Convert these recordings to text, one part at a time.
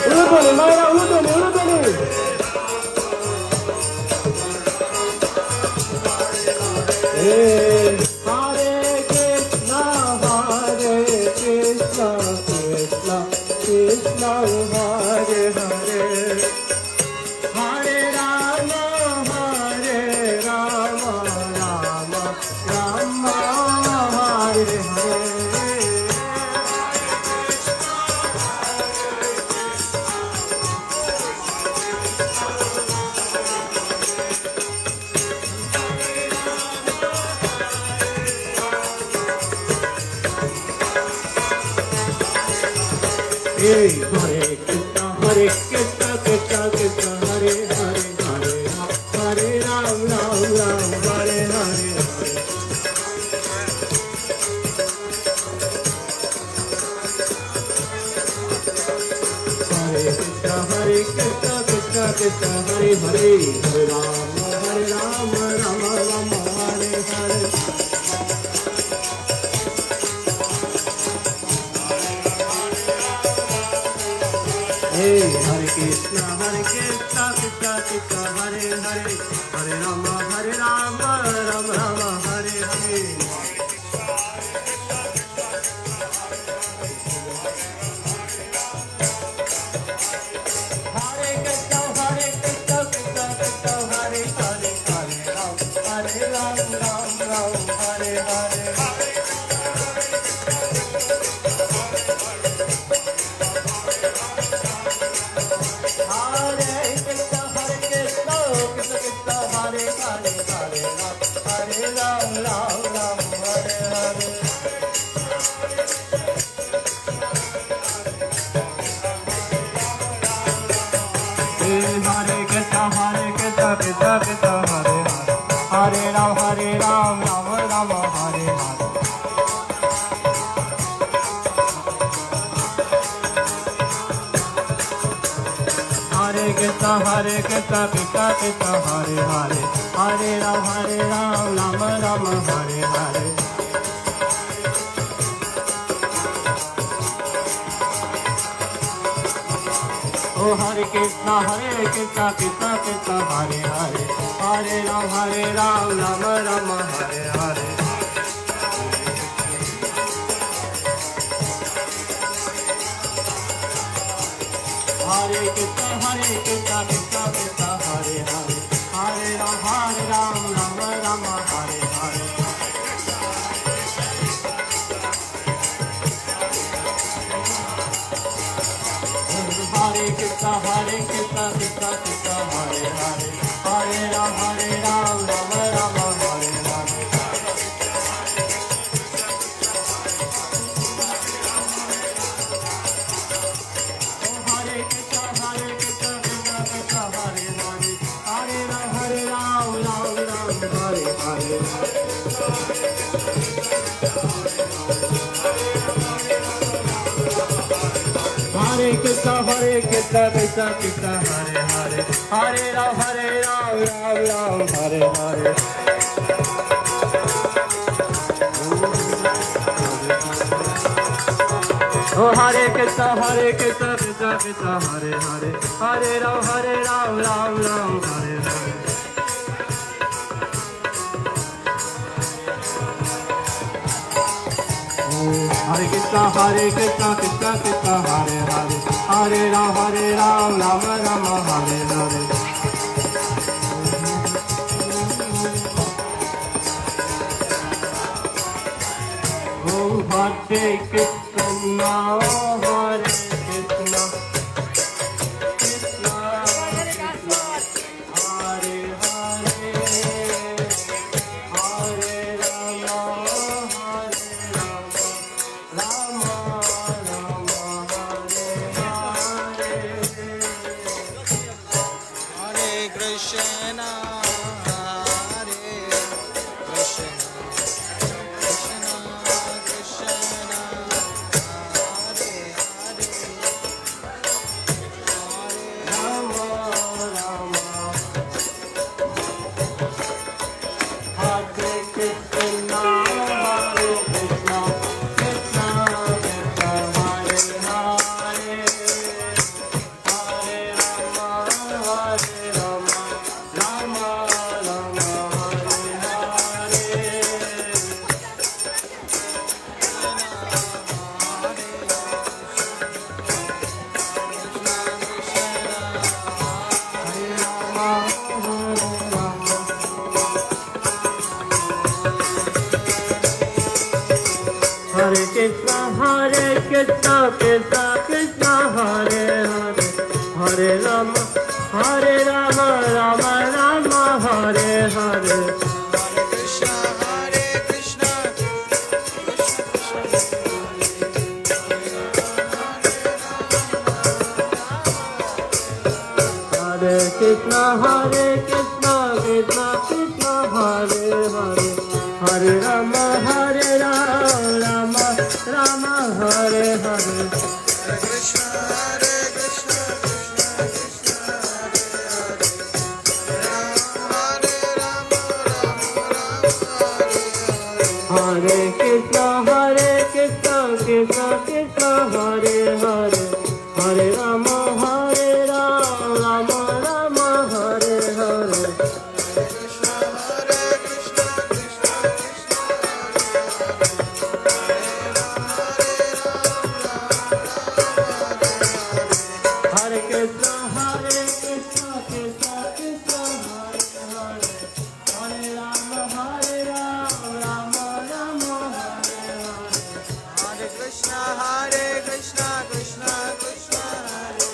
উলুধ্বনি মায়েরা উলুধ্বনি উলুধ্বনি। হরে কৃষ্ণ হরে Krishna Krishna Krishna Hare Hare Hare Ram Ram Ram Hare Hare. Hare Krishna Krishna Krishna Hare Hare Hare Ram Ram Ram Hare Hare Hare Krishna Krishna Krishna Hare Hare Hare Ram Ram Ram Hare Hare Hare Krishna Krishna Krishna Hare Hare Hare Ram Ram Ram Hare Hare Hare Krishna Krishna Krishna Hare Hare Hare Ram Ram Hare Hare Hare Ram Ram Ram Hare Hare Hare Krishna Krishna Krishna Hare Hare Hare Ram Ram Ram Hare Hare Oh Hare Krishna Krishna Krishna Hare Hare Hare Ram Ram Ram Hare Hare Hare Krishna Krishna Krishna Hare Hare Hare Ram Ram Ram Hare Hare Hare Krishna Krishna Krishna Hare Hare Hare Ram Ram Ram Hare Hare Hare Krishna Krishna Krishna Hare Hare Hare Ram Ram Hare Hare Hare Krishna Krishna Krishna Hare Hare Hare Ram Ram Hare Hare Oh Hare Krishna Krishna Krishna Hare Hare Hare Ram Ram Hare Hare Hare Krishna Krishna Krishna Hare Hare Hare Ram Ram Hare Hare Oh Hare Krishna Hare Krishna Krishna Krishna Hare Hare Hare Rama Rama Rama Hare Hare Hare Krishna Hare Krishna Krishna Krishna Hare Krishna Krishna Krishna Hare Hare Hare Rama Rama Rama Hare Hare Krishna Hare Krishna Hare Krishna Krishna Krishna Hare Hare Hare Rama Rama Rama Hare Hare Krishna Hare Krishna Krishna Hare Krishna Krishna Krishna Hare Hare Hare Rama Rama Rama Hare Hare Krishna Hare Krishna Krishna Hare Krishna Krishna Krishna Hare Hare Hare Rama Rama Rama Hare Hare Hare Krishna Krishna Krishna Hare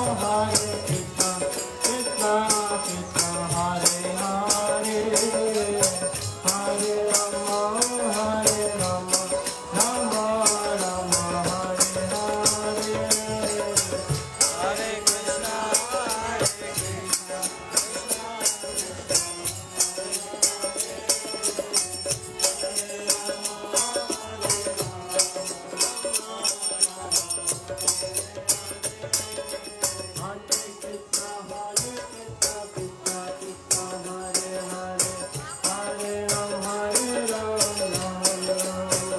Hare Krishna Krishna Krishna Hare Hare Hare Rama Rama Rama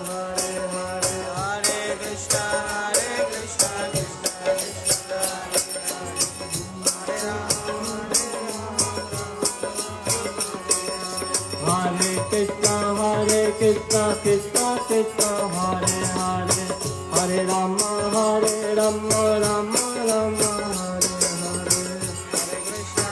Hare Hare Hare Krishna Hare Krishna Krishna Krishna Hare Krishna Krishna Krishna Hare Hare Hare Rama Rama Rama Hare Hare Hare Krishna Krishna Hare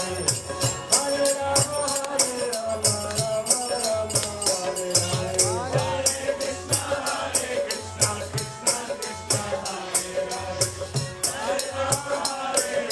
Hare Hare Ram Ram Ram Hare Hare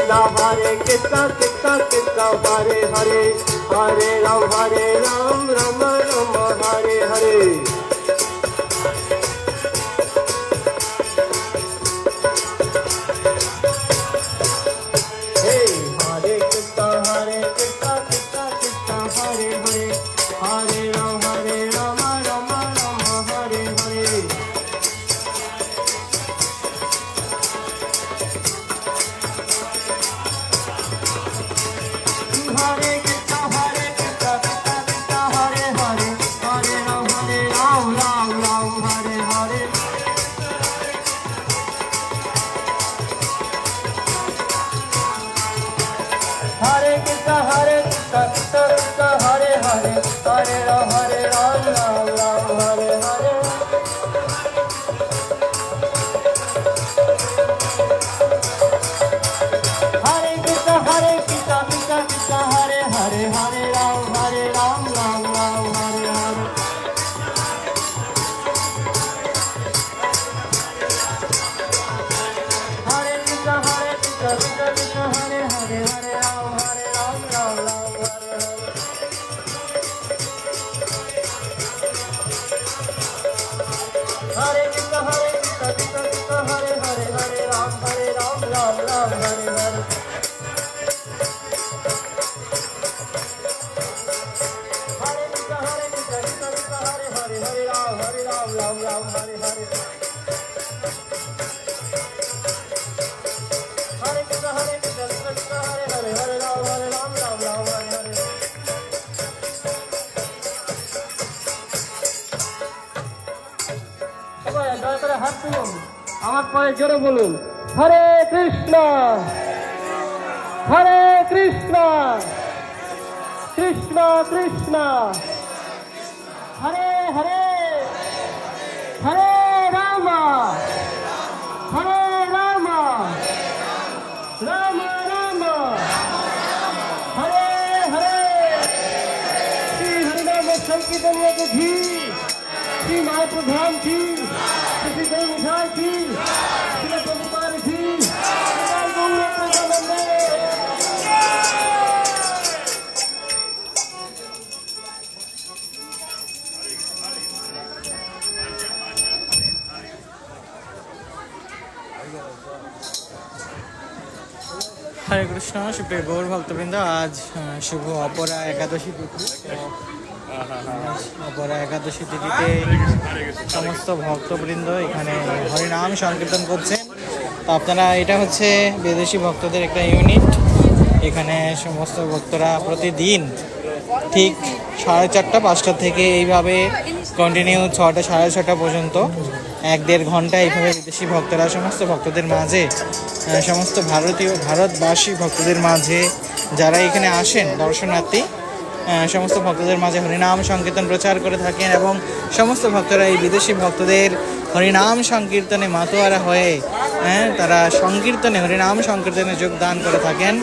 Hare Krishna Krishna Krishna Hare Hare Hare Ram Rama Rama Hare Hare Hey Hare Krishna Krishna Krishna Hare Hare Hare Rama Rama Rama Hare Hare Hare Krishna Krishna Krishna Hare Hare Hare Ram Ram Hare Hare Hare Krishna Krishna Krishna Hare Hare Hare Ram Ram Hare Hare Hare Krishna Krishna Krishna Hare Hare Hare Ram Ram Hare Hare Hare Krishna Krishna Krishna Hare Hare Hare Ram Ram Hare Hare Hare Krishna Krishna Krishna Hare Hare Hare Ram Ram Hare Hare Hare Krishna Krishna Krishna Hare Hare Hare Ram Hare Hare Hare Krishna Krishna Krishna Hare Hare Hare Ram Hare Hare সবাই দয়া করে হাত তুলুন আমার পরে জোরে বলুন হরে কৃষ্ণ কৃষ্ণ কৃষ্ণ হরে হরে হরে রাম রাম রাম হরে হরে শ্রী হরিনাম সংकीर्तन की घी श्री महाप्रधान जी श्री गौरव जी श्री प्रभुपाद जी হরে কৃষ্ণ সুপ্রিয় গৌর ভক্তবৃন্দ, আজ শুভ অপরা একাদশী তিথি। অপরা একাদশী তিথিতে সমস্ত ভক্তবৃন্দ এখানে হরিনাম সংকীর্তন করছেন। তো আপনারা, এটা হচ্ছে বিদেশি ভক্তদের একটা ইউনিট। এখানে সমস্ত ভক্তরা প্রতিদিন ঠিক 4:30 5টা থেকে এইভাবে কন্টিনিউ 6টা 6:30 পর্যন্ত 1-1.5 ঘন্টা এইভাবে বিদেশি ভক্তরা সমস্ত ভক্তদের মাঝে, সমস্ত ভারতবাসী ভক্তদের মাঝে যারা এখানে আসেন দর্শনার্থী, সমস্ত ভক্তদের মাঝে হরিনাম সংকীর্তন প্রচার করে থাকেন এবং সমস্ত ভক্তরা এই বিদেশি ভক্তদের হরিনাম সংকীর্তনে মাতোয়ারা হয়ে তারা হরিনাম সংকীর্তনে যোগদান করে থাকেন।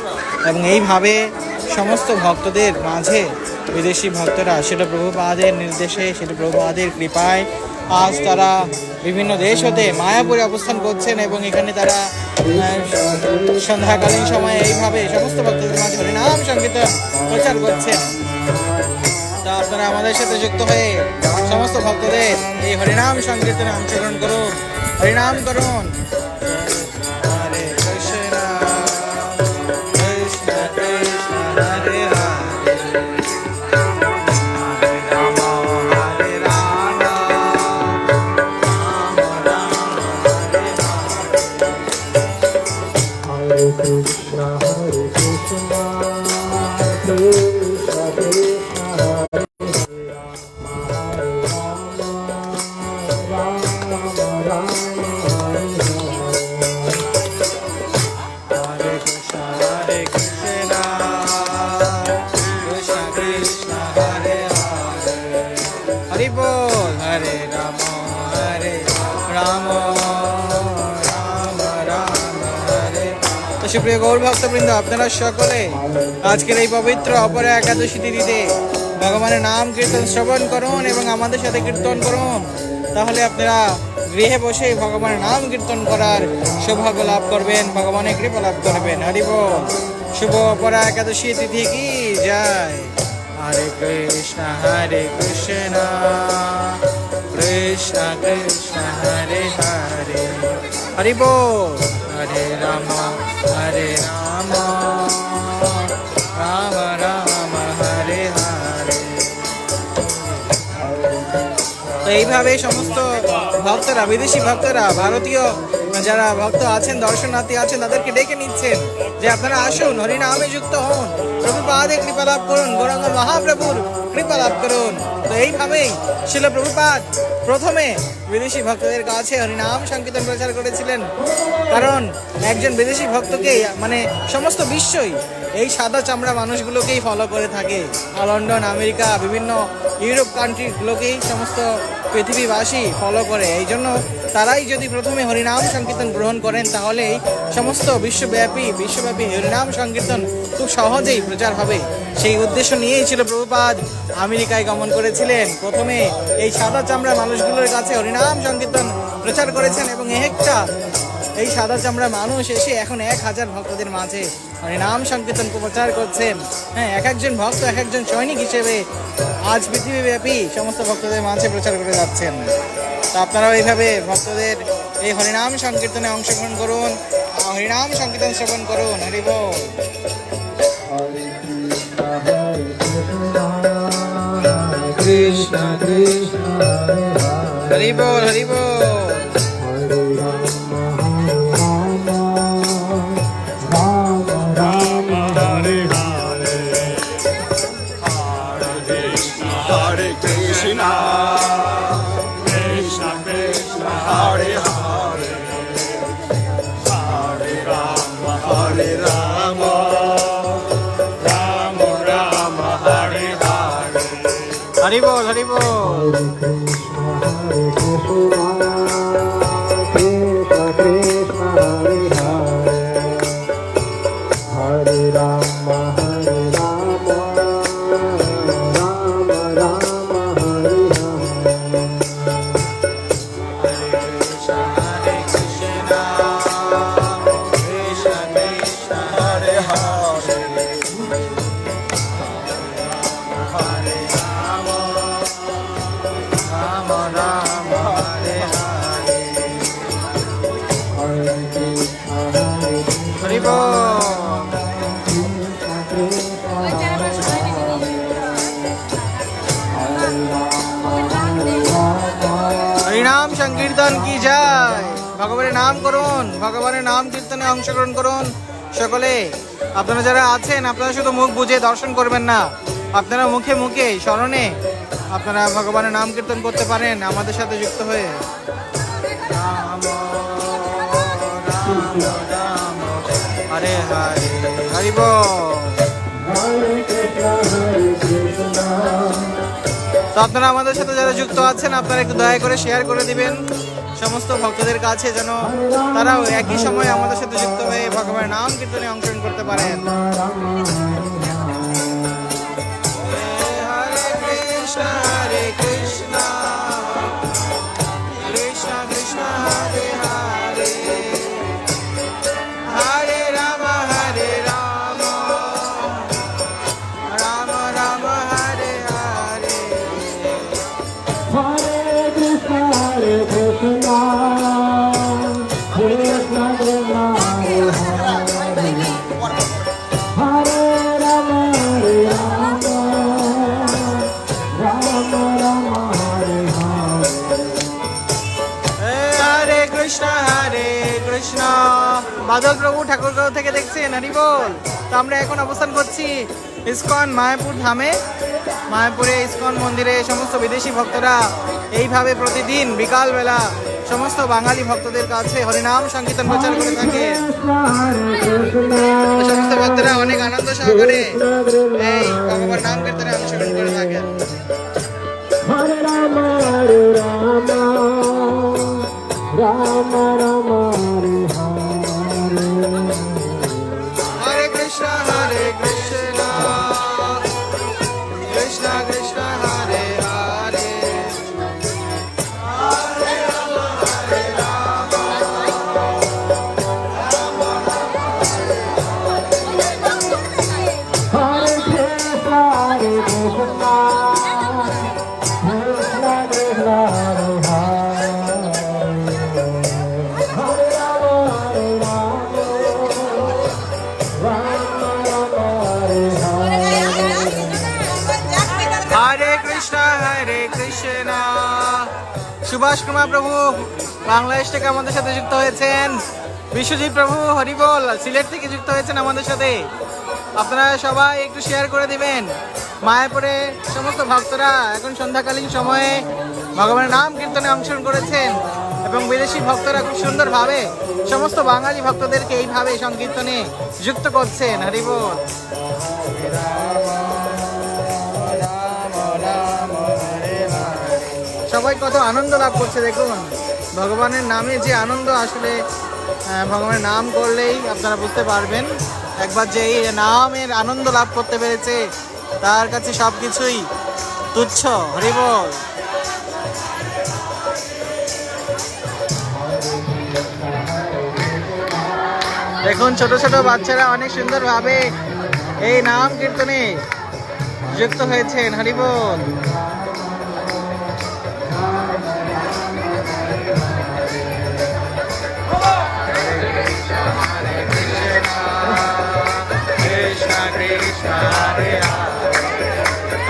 এবং এইভাবে সমস্ত ভক্তদের মাঝে বিদেশি ভক্তরা সেটা প্রভুপাদের নির্দেশে, সেটা প্রভুপাদের কৃপায় আজ তারা বিভিন্ন দেশ হতে মায়াপুরে অবস্থান করছেন এবং এখানে তারা সন্ধ্যাকালীন সময়ে এইভাবে সমস্ত ভক্তদের মাঝে হরিনাম সংকীর্তন প্রচার করছেন। তা আপনারা আমাদের সাথে যুক্ত হয়ে সমস্ত ভক্তদের এই হরিনাম সংকীর্তনে অংশগ্রহণ করুন, হরিনাম করুন। হরে Krishna Krishna Krishna Hare Hare Krishna Krishna Krishna Krishna Hare Rama Hare Krishna Krishna Krishna Hare Hare Hari বল। হরে রাম সুপ্রিয় গৌর ভক্তবৃন্দ, আপনারা সকলে আজকের এই পবিত্র অপরা একাদশী তিথিতে ভগবানের নাম কীর্তন শ্রবণ করুন এবং আমাদের সাথে কীর্তন করুন। তাহলে আপনারা গৃহে বসে ভগবানের নাম কীর্তন করার সৌভাগ্য লাভ করবেন, ভগবানের কৃপা লাভ করবেন। হরি বল। শুভ অপরা একাদশী তিথি কি যায়। হরে কৃষ্ণ কৃষ্ণ কৃষ্ণ হরে হরে, হরি বল। হরে রাম রাম রাম হরে হরে। তো এইভাবে সমস্ত ভক্তরা, বিদেশি ভক্তরা, ভারতীয় যারা ভক্ত আছেন, দর্শনার্থী আছেন, তাদেরকে ডেকে নিচ্ছেন যে আপনারা আসুন, হরিনামে যুক্ত হন, প্রভুপাদে কৃপা লাভ করুন, গৌরাঙ্গ মহাপ্রভুর কৃপা লাভ করুন। তো এইভাবেই শিল প্রভুপাদ প্রথমে বিদেশি ভক্তদের কাছে হরিনাম সংকীর্তন প্রচার করেছিলেন, কারণ একজন বিদেশি ভক্তকে মানে সমস্ত বিশ্বই এই সাদা চামড়া মানুষগুলোকেই ফলো করে থাকে। লন্ডন, আমেরিকা, বিভিন্ন ইউরোপ কান্ট্রিগুলোকেই সমস্ত পৃথিবীবাসী ফলো করে। এই জন্য তারাই যদি প্রথমে হরিনাম সংকীর্তন গ্রহণ করেন, তাহলেই সমস্ত বিশ্বব্যাপী হরিনাম সংকীর্তন খুব সহজেই প্রচার হবে। সেই উদ্দেশ্য নিয়েই ছিল প্রভুপাদ আমেরিকায় গমন করেছিলেন। প্রথমে এই সাদা চামড়া মানুষগুলোর কাছে হরিনাম সংকীর্তন প্রচার করেছেন, এবং এই সাদা চামড়া মানুষ এসে এখন 1000 ভক্তদের মাঝে হরিনাম সংকীর্তন প্রচার করছেন। হ্যাঁ, এক একজন ভক্ত এক একজন সৈনিক হিসেবে আজ পৃথিবীব্যাপী সমস্ত ভক্তদের মাঝে প্রচার করে যাচ্ছেন। তো আপনারাও এইভাবে ভক্তদের এই হরিনাম সংকীর্তনে অংশগ্রহণ করুন, হরিনাম সংকীর্তন শ্রবণ করুন। হরি বল। কৃষ্ণ কৃষ্ণ হরি বল, হরি বল। Hare Krishna, Krishna Krishna, Hare Hare, Hare Rama, Hare Rama, Rama Rama, Hare Hare. Hari বল, হরি বল। Krishna Krishna, Hare Hare, Hare Rama, Hare Rama, Rama Rama, Hare Hare. Hare Krishna, Krishna Krishna, Hare Hare, Hare Rama, Rama Rama, Hare Hare. Hari বল। হরিনাম সংকীর্তন কি যায়। ভগবানের নাম করুন, ভগবানের নাম কীর্তনে অংশগ্রহণ করুন সকলে। আপনারা যারা আছেন, আপনারা শুধু মুখ বুঝে দর্শন করবেন না, আপনারা মুখে মুখে স্মরণে আপনারা ভগবানের নাম কীর্তন করতে পারেন আমাদের সাথে যুক্ত হয়ে। রাম রাম রাম হরে হরে, হরি বল। তো আপনারা আমাদের সাথে যারা যুক্ত আছেন, আপনারা একটু দয়া করে শেয়ার করে দিবেন সমস্ত ভক্তদের কাছে, যেন তারাও একই সময় আমাদের সাথে যুক্ত হয়ে ভগবানের নাম কীর্তনে অংশগ্রহণ করতে পারেন। হরে কৃষ্ণ, হরে কৃষ্ণ, কৃষ্ণ কৃষ্ণ, হরে হরে, হরে রাম, হরে Ram, Ram Ram, Hare Hare. Hare Krishna, Hare Krishna, Krishna Krishna, Hare Hare, Hare Rama, Hare Rama, Rama Rama, Hare Hare. হরে কৃষ্ণ, হরে কৃষ্ণ। বাদল প্রভু ঠাকুরগাঁও থেকে দেখছেন, হরি বল। তো আমরা এখন অবস্থান করছি ইসকন মায়াপুর ধামে। মায়াপুরে ইসকন মন্দিরে সমস্ত বিদেশি ভক্তরা এইভাবে প্রতিদিন বিকালবেলা সমস্ত বাঙালি ভক্তদের কাছে হরিনাম সংকীর্তন প্রচার করে থাকে। সমস্ত ভক্তরা অনেক আনন্দ সহকারে এই ভগবান নাম কীর্তনে অংশগ্রহণ করে থাকেন। Hare Rama, Hare Rama, Rama Rama, Hare Hare. হরে কৃষ্ণ, হরে কৃষ্ণ, কৃষ্ণ কৃষ্ণ, হরে হরে, হরে রাম, হরে কৃষ্ণ। সুভাষ কুমার প্রভু বাংলাদেশ থেকে আমাদের সাথে যুক্ত হয়েছেন। বিশ্বজিৎ প্রভু হরিবল সিলেট থেকে যুক্ত হয়েছেন আমাদের সাথে। আপনারা সবাই একটু শেয়ার করে দিবেন। মায়াপুরে সমস্ত ভক্তরা এখন সন্ধ্যাকালীন সময়ে ভগবানের নাম কীর্তনে অংশগ্রহণ করেছেন এবং বিদেশি ভক্তরা খুব সুন্দরভাবে সমস্ত বাঙালি ভক্তদেরকে এইভাবে সংকীর্তনে যুক্ত করছেন। হরিবল। সবাই কত আনন্দ লাভ করছে দেখুন। ভগবানের নামে যে আনন্দ, আসলে ভগবানের নাম করলেই আপনারা বুঝতে পারবেন। একবার যে এই নামের আনন্দ লাভ করতে পেরেছে তার কাছে সব কিছুই তুচ্ছ। হরিবল। দেখুন ছোট ছোট বাচ্চারা অনেক সুন্দরভাবে এই নাম কীর্তনে যুক্ত হয়েছেন। হরিবল।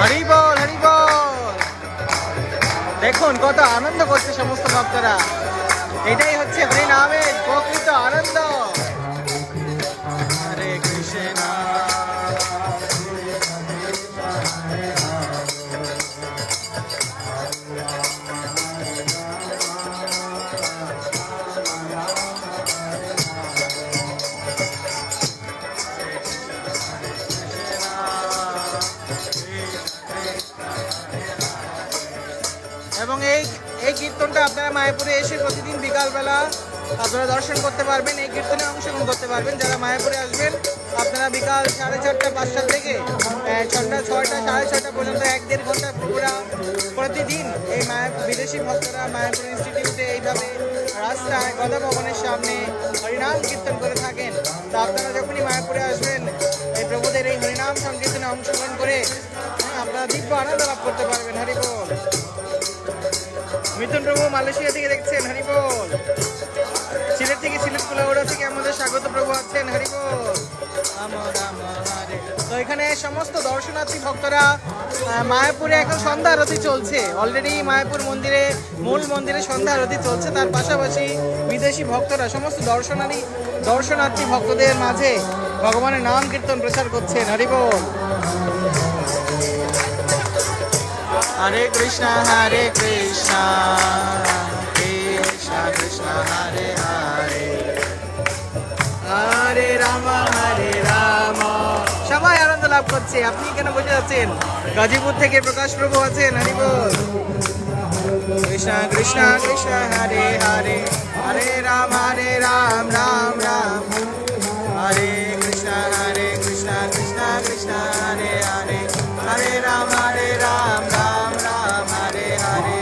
হরিবল হরিবল। দেখুন কত আনন্দ করছে সমস্ত ভক্তরা। এটাই হচ্ছে হরি নামের প্রকৃত আনন্দ। হরে কৃষ্ণ। এবং এই কীর্তনটা আপনারা মায়াপুরে এসে প্রতিদিন বিকালবেলা আপনারা দর্শন করতে পারবেন, এই কীর্তনে অংশগ্রহণ করতে পারবেন। যারা মায়াপুরে আসবেন আপনারা বিকাল 4:30 5টা থেকে সন্ধ্যা 6টা 6:30 পর্যন্ত 1-1.5 ঘন্টা পুরো প্রতিদিন এই বিদেশি ভক্তরা মায়াপুর ইনস্টিটিউটে এইভাবে রাস্তায় গদা ভবনের সামনে হরিনাম কীর্তন করে থাকেন। তো আপনারা যখনই মায়াপুরে আসবেন এই প্রভুদের এই হরিনাম সংকীর্তনে অংশগ্রহণ করে আপনারা দিব্য আনন্দ লাভ করতে পারবেন। হরিবল। মিথুন প্রভু মালয়েশিয়া থেকে দেখছেন। হরিবল। সিলেট থেকে সিলেট কুলাউড়া থেকে আমাদের স্বাগত প্রভু আছেন। হরিবল। তো এখানে সমস্ত দর্শনার্থী ভক্তরা মায়াপুরে এখন সন্ধ্যা আরতি চলছে। অলরেডি মায়াপুর মন্দিরে মূল মন্দিরে সন্ধ্যা আরতি চলছে। তার পাশাপাশি বিদেশি ভক্তরা সমস্ত দর্শনার্থী ভক্তদের মাঝে ভগবানের নাম কীর্তন প্রচার করছেন। হরিবল। হরে কৃষ্ণ কৃষ্ণ কৃষ্ণ হরে হরে হরে রাম সবাই আনন্দ লাভ করছে। আপনি কেন বসে আছেন? গাজীপুর থেকে প্রকাশ প্রভু আছেন। হরিবল। কৃষ্ণ কৃষ্ণ কৃষ্ণ হরে হরে হরে রাম রাম রাম হরে কৃষ্ণ কৃষ্ণ কৃষ্ণ হরে হরে হরে রাম রাম রাম হরে হরে।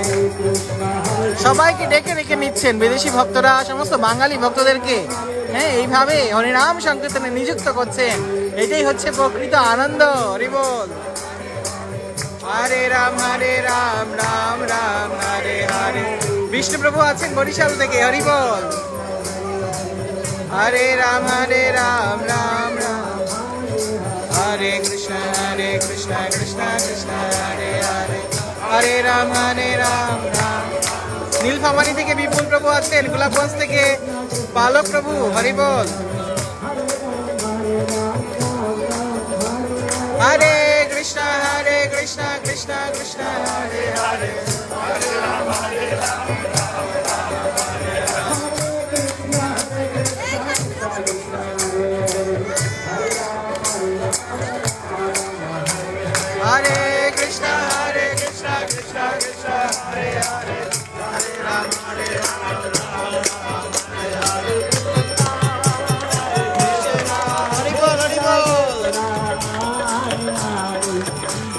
সবাইকে ডেকে ডেকে নিচ্ছেন বিদেশি ভক্তরা সমস্ত বাঙালি ভক্তদেরকে। হ্যাঁ, এইভাবে হরিনাম সংকীর্তনে নিযুক্ত করছেন। এটাই হচ্ছে প্রকৃত আনন্দ। হরিবল। হরে রাম রাম রাম হরে হরে। বিষ্ণুপ্রভু আছেন বরিশাল থেকে। হরিবল। হরে রাম রাম রাম হরে কৃষ্ণ কৃষ্ণ কৃষ্ণ হরে হরে হরে রাম রাম। নীলফামারী থেকে বিপুল প্রভু আছেন। গোলাপগঞ্জ থেকে বালক প্রভু। হরিবল। হরে কৃষ্ণ কৃষ্ণ কৃষ্ণ হরে হরে হরে রাম হরে কৃষ্ণ কৃষ্ণ কৃষ্ণ হরে হরে হরে রাম হরিবল হরিবল।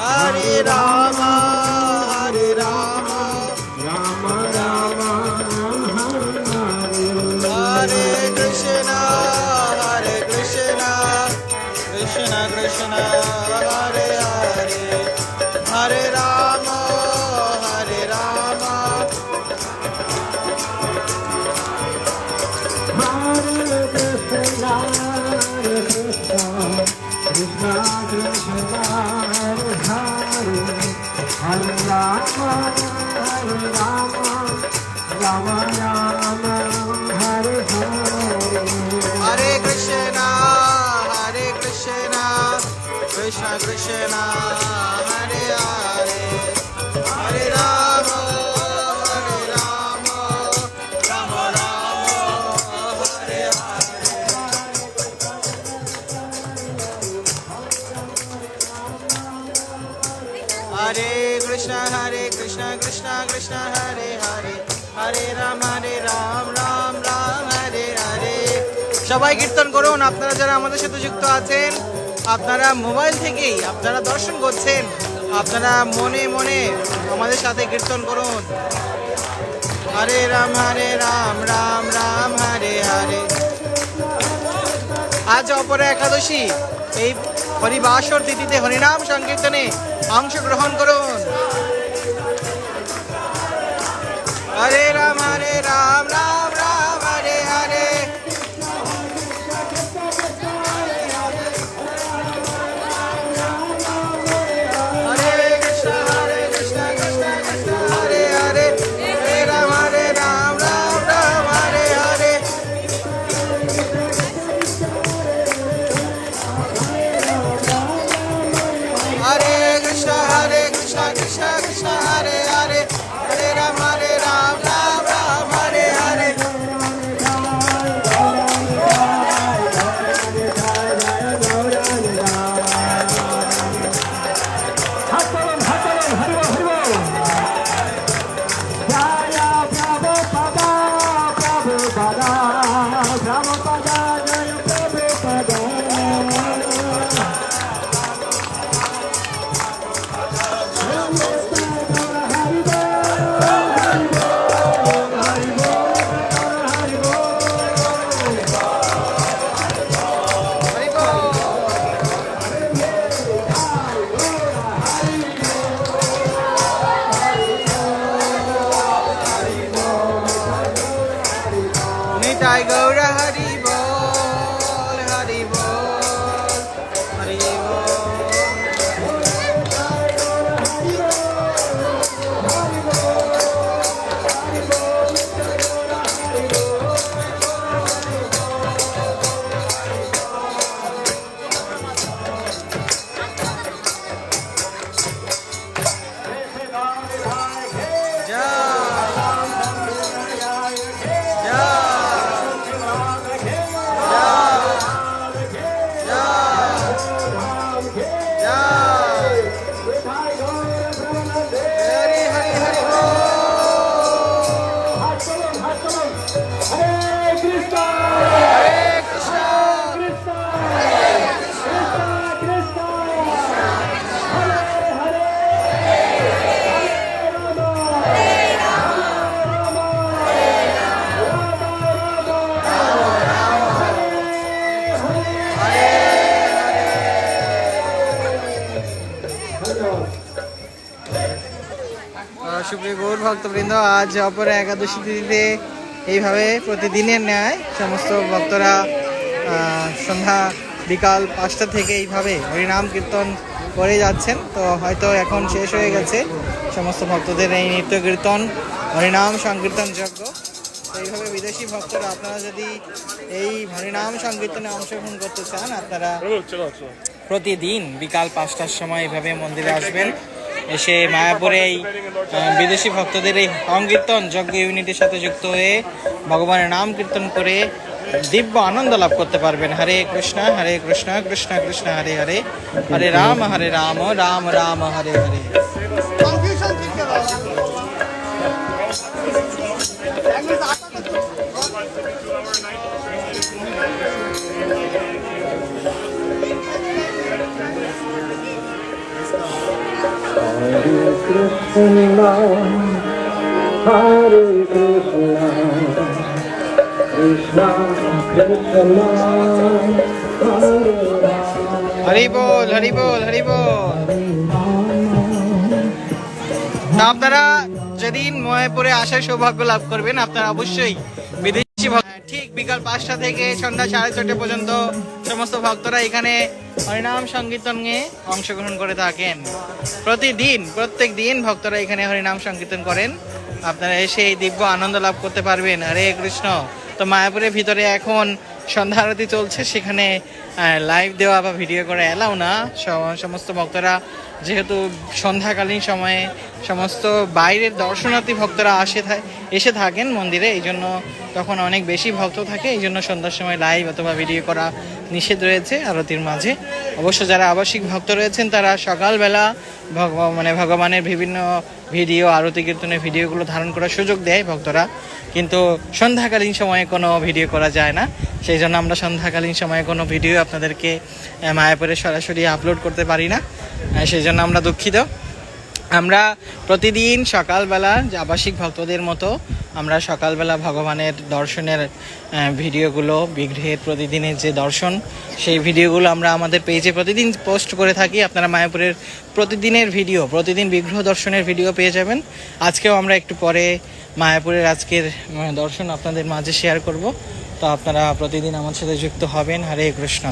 হরে Ram Ram Ram Hare Rama, Rama Rama, Hare Hare. Hare Krishna, Krishna Krishna, Hare Hare, Hare Rama, Rama Rama, Hare Hare. Hare Krishna, Krishna Krishna, Hare Hare, Hare Ram, Ram Ram, Hare Hare. সবাই কীর্তন করুন। আপনারা যারা আমাদের সাথে যুক্ত আছেন, আপনারা মোবাইল থেকেই আপনারা দর্শন করছেন, আপনারা মনে মনে আমাদের সাথে কীর্তন করুন। হরে রাম, রাম রাম, হরে হরে। আজ অপরা একাদশী, এই হরিবাসর তিথিতে হরিনাম সংকীর্তনে অংশগ্রহণ করুন। হরে রাম, রাম রাম, হরে হরে। হরে কৃষ্ণ, কৃষ্ণ কৃষ্ণ, হরে হরে, হরে রাম, রাম রাম, হরে হরে। হরে কৃষ্ণ, কৃষ্ণ কৃষ্ণ, হরে হরে, হরে Ram, Ram Ram, Hare Hare. Hatalam, Hare Hare. Jaya Prabhupada, Prabhupada, Prabhupada, Jaya Prabhupada. Nitai Gour Hari বল, হরি বল, হরি বল। Hare Krishna, Hare Krishna, Krishna, Krishna, Krishna, Hare Hare, Hare Rama, Rama, সুপ্রিয় গৌর ভক্তবৃন্দ, আজ অপরা একাদশী তিথিতে এইভাবে প্রতিদিনের ন্যায় সমস্ত ভক্তরা সন্ধ্যা বিকাল 5টা থেকে এইভাবে হরিনাম কীর্তন করে যাচ্ছেন। তো হয়তো এখন শেষ হয়ে গেছে সমস্ত ভক্তদের এই নৃত্য কীর্তন, হরিনাম সংকীর্তন যজ্ঞ। তো এইভাবে বিদেশি ভক্তরা, আপনারা যদি এই হরিনাম সংকীর্তনে অংশগ্রহণ করতে চান, আপনারা প্রতিদিন বিকাল 5টার সময় এইভাবে মন্দিরে আসবেন। এসে মায়াপুরে এই বিদেশি ভক্তদের এই সংকীর্তন যজ্ঞ ইউনিটির সাথে যুক্ত হয়ে ভগবানের নাম কীর্তন করে দিব্য আনন্দ লাভ করতে পারবেন। হরে কৃষ্ণ, কৃষ্ণ কৃষ্ণ, হরে হরে, হরে Ram, Ram Ram, Hare Hare. Krishna, Hare Krishna, Krishna Krishna, Hare Rama. Hari বল, হরি বল, হরি বল। আপনারা যেদিন মায়াপুরে আসার সৌভাগ্য লাভ করবেন, আপনারা অবশ্যই বিদেশি ঠিক বিকাল 5টা থেকে সন্ধ্যা 4:30 পর্যন্ত সমস্ত ভক্তরা এখানে হরিনাম সংকীর্তনে অংশগ্রহণ করে থাকেন। প্রত্যেক দিন ভক্তরা এখানে হরিনাম সংকীর্তন করেন। আপনারা এসে এই দিব্য আনন্দ লাভ করতে পারবেন। হরে কৃষ্ণ। তো মায়াপুরের ভিতরে এখন সন্ধ্যা আরতি চলছে, সেখানে লাইভ দেওয়া বা ভিডিও করা এলাও না। সমস্ত ভক্তরা যেহেতু সন্ধ্যাকালীন সময়ে সমস্ত বাইরের দর্শনার্থী ভক্তরা এসে থাকেন মন্দিরে, এই জন্য তখন অনেক বেশি ভক্ত থাকে, এই জন্য সন্ধ্যার সময় লাইভ অথবা ভিডিও করা নিষেধ রয়েছে আরতির মাঝে। অবশ্য যারা আবাসিক ভক্ত রয়েছেন তারা সকালবেলা ভগবানের বিভিন্ন ভিডিও, আরতি কীর্তনের ভিডিওগুলো ধারণ করার সুযোগ দেয় ভক্তরা, কিন্তু সন্ধ্যাকালীন সময়ে কোনো ভিডিও করা যায় না। সেই জন্য আমরা সন্ধ্যাকালীন সময়ে কোনো ভিডিও আপনাদেরকে মায়াপুরে সরাসরি আপলোড করতে পারি না, সেই জন্য আমরা দুঃখিত। আমরা প্রতিদিন সকালবেলা আবাসিক ভক্তদের মতো আমরা সকালবেলা ভগবানের দর্শনের ভিডিওগুলো, বিগ্রহের প্রতিদিনের যে দর্শন, সেই ভিডিওগুলো আমরা আমাদের পেজে প্রতিদিন পোস্ট করে থাকি। আপনারা মায়াপুরের প্রতিদিনের ভিডিও, প্রতিদিন বিগ্রহ দর্শনের ভিডিও পেয়ে যাবেন। আজকেও আমরা একটু পরে মায়াপুরের আজকের দর্শন আপনাদের মাঝে শেয়ার করব। তো আপনারা প্রতিদিন আমার সাথে যুক্ত হবেন। হরে কৃষ্ণ।